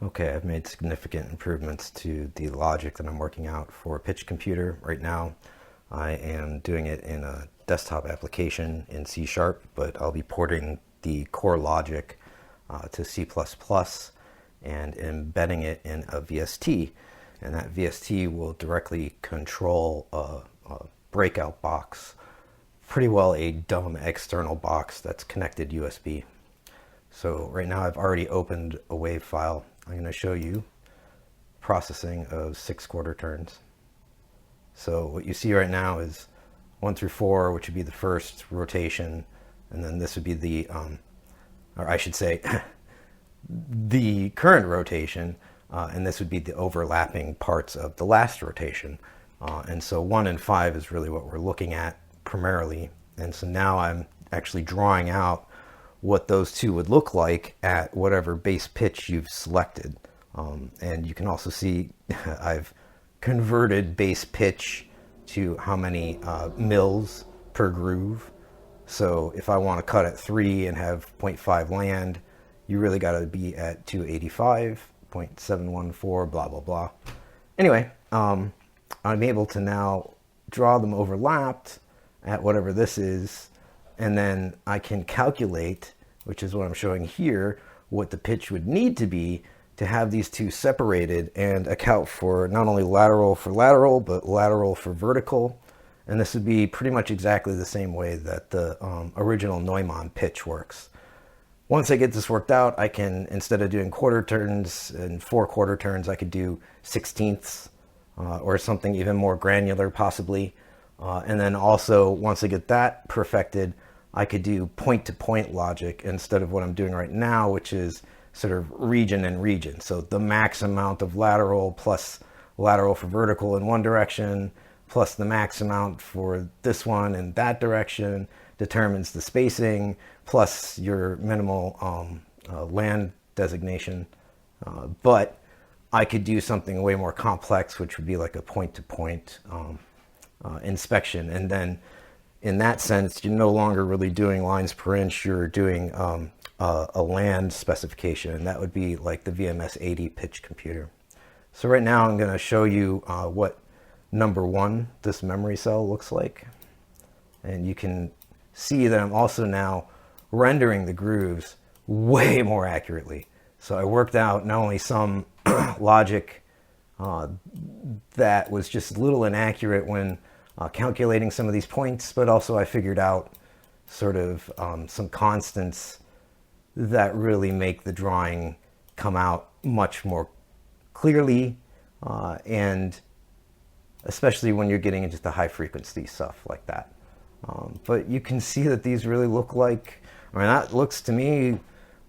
Okay, I've made significant improvements to the logic that I'm working out for a pitch computer. Right now, I am doing it in a desktop application in C Sharp, but I'll be porting the core logic to C++ and embedding it in a VST. And that VST will directly control a breakout box, pretty well a dumb external box that's connected USB. So right now I've already opened a wave file. I'm going to show you processing of 6 quarter turns. So what you see right now is 1 through 4, which would be the first rotation, and then this would be the, or I should say, the current rotation, and this would be the overlapping parts of the last rotation. And so 1 and 5 is really what we're looking at primarily. And so now I'm actually drawing out what those two would look like at whatever base pitch you've selected. And you can also see I've converted base pitch to how many mils per groove. So if I want to cut at 3 and have 0.5 land, you really got to be at 285, 0.714, blah, blah, blah. Anyway, I'm able to now draw them overlapped at whatever this is, and then I can calculate, which is what I'm showing here, what the pitch would need to be to have these two separated and account for not only lateral for lateral, but lateral for vertical. And this would be pretty much exactly the same way that the original Neumann pitch works. Once I get this worked out, I can, instead of doing quarter turns and 4 quarter turns, I could do 16ths or something even more granular possibly. And then also, once I get that perfected, I could do point-to-point logic instead of what I'm doing right now, which is sort of region and region. So the max amount of lateral plus lateral for vertical in one direction plus the max amount for this one in that direction determines the spacing plus your minimal land designation. But I could do something way more complex, which would be like a point-to-point inspection. And then in that sense, you're no longer really doing lines per inch, you're doing a land specification, and that would be like the VMS-80 pitch computer. So right now I'm going to show you what number 1, this memory cell, looks like. And you can see that I'm also now rendering the grooves way more accurately. So I worked out not only some logic that was just a little inaccurate when calculating some of these points, but also I figured out sort of some constants that really make the drawing come out much more clearly, and especially when you're getting into the high frequency stuff like that. But you can see that these really look like, I mean, that looks to me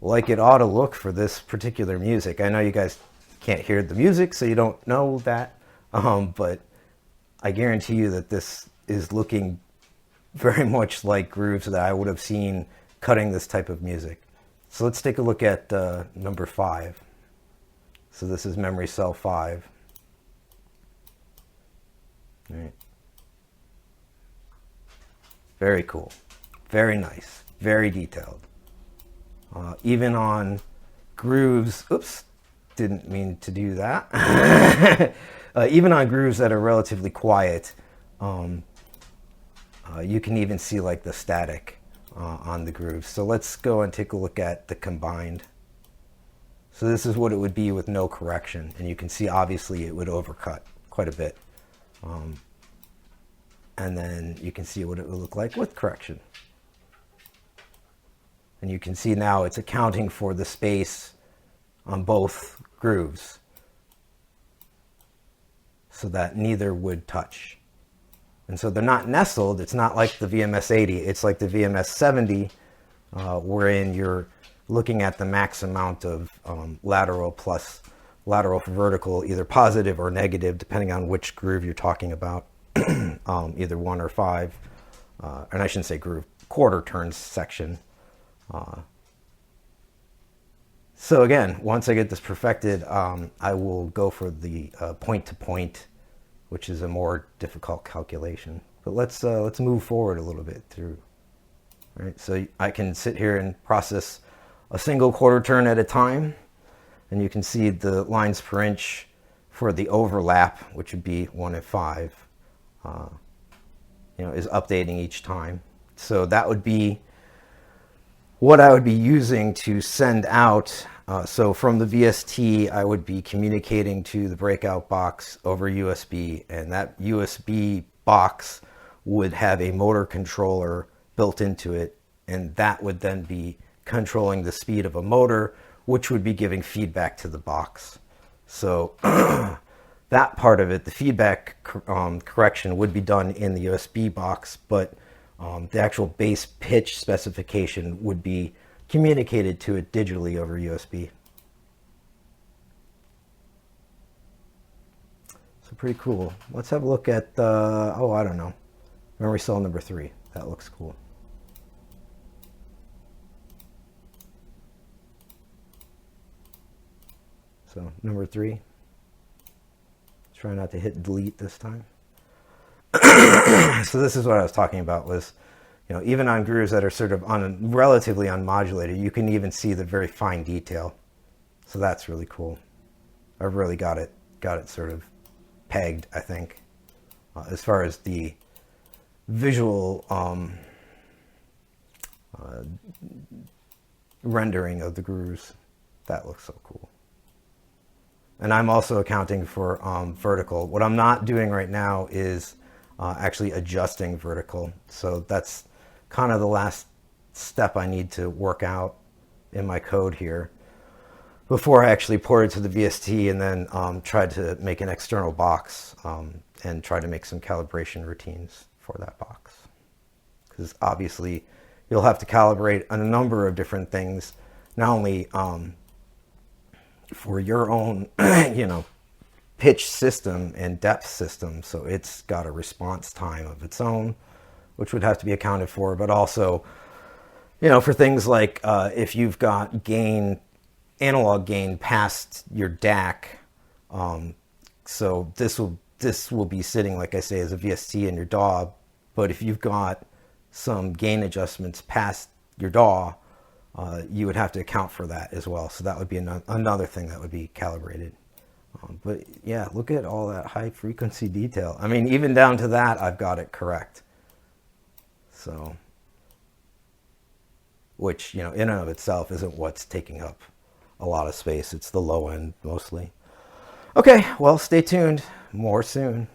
like it ought to look for this particular music. I know you guys can't hear the music, so you don't know that, but I guarantee you that this is looking very much like grooves that I would have seen cutting this type of music. So let's take a look at number 5. So this is memory cell 5. All right. Very cool, very nice, very detailed. Even on grooves, oops, didn't mean to do that. Even on grooves that are relatively quiet, you can even see like the static on the grooves. So let's go and take a look at the combined. So this is what it would be with no correction, and you can see obviously it would overcut quite a bit. And then you can see what it would look like with correction. And you can see now it's accounting for the space on both grooves so that neither would touch. And so they're not nestled. It's not like the VMS-80. It's like the VMS-70, wherein you're looking at the max amount of lateral plus lateral for vertical, either positive or negative, depending on which groove you're talking about. Either 1 or 5, and I shouldn't say groove, quarter turns section. So again, once I get this perfected, I will go for the point-to-point, which is a more difficult calculation. But let's move forward a little bit through. All right, so I can sit here and process a single quarter turn at a time. And you can see the lines per inch for the overlap, which would be 1 and 5, is updating each time. So that would be what I would be using to send out. So from the VST, I would be communicating to the breakout box over USB, and that USB box would have a motor controller built into it, and that would then be controlling the speed of a motor, which would be giving feedback to the box. So that part of it, the feedback correction, would be done in the USB box, but the actual base pitch specification would be communicated to it digitally over USB. So pretty cool. Let's have a look at the, I don't know, memory cell number 3. That looks cool. So number 3. Try not to hit delete this time. So this is what I was talking about, was, even on grooves that are sort of relatively unmodulated, you can even see the very fine detail. So that's really cool. I've really got it sort of pegged, I think, as far as the visual rendering of the grooves. That looks so cool. And I'm also accounting for vertical. What I'm not doing right now is actually adjusting vertical. So that's kind of the last step I need to work out in my code here before I actually port it to the VST, and then try to make an external box and try to make some calibration routines for that box. Because obviously you'll have to calibrate a number of different things, not only for your own, pitch system and depth system. So it's got a response time of its own, which would have to be accounted for, but also, for things like if you've got gain, analog gain past your DAC. So this will be sitting, like I say, as a VST in your DAW, but if you've got some gain adjustments past your DAW, you would have to account for that as well. So that would be another thing that would be calibrated. But yeah, look at all that high frequency detail. I mean, even down to that, I've got it correct. So, which, in and of itself isn't what's taking up a lot of space. It's the low end mostly. Okay, well, stay tuned. More soon.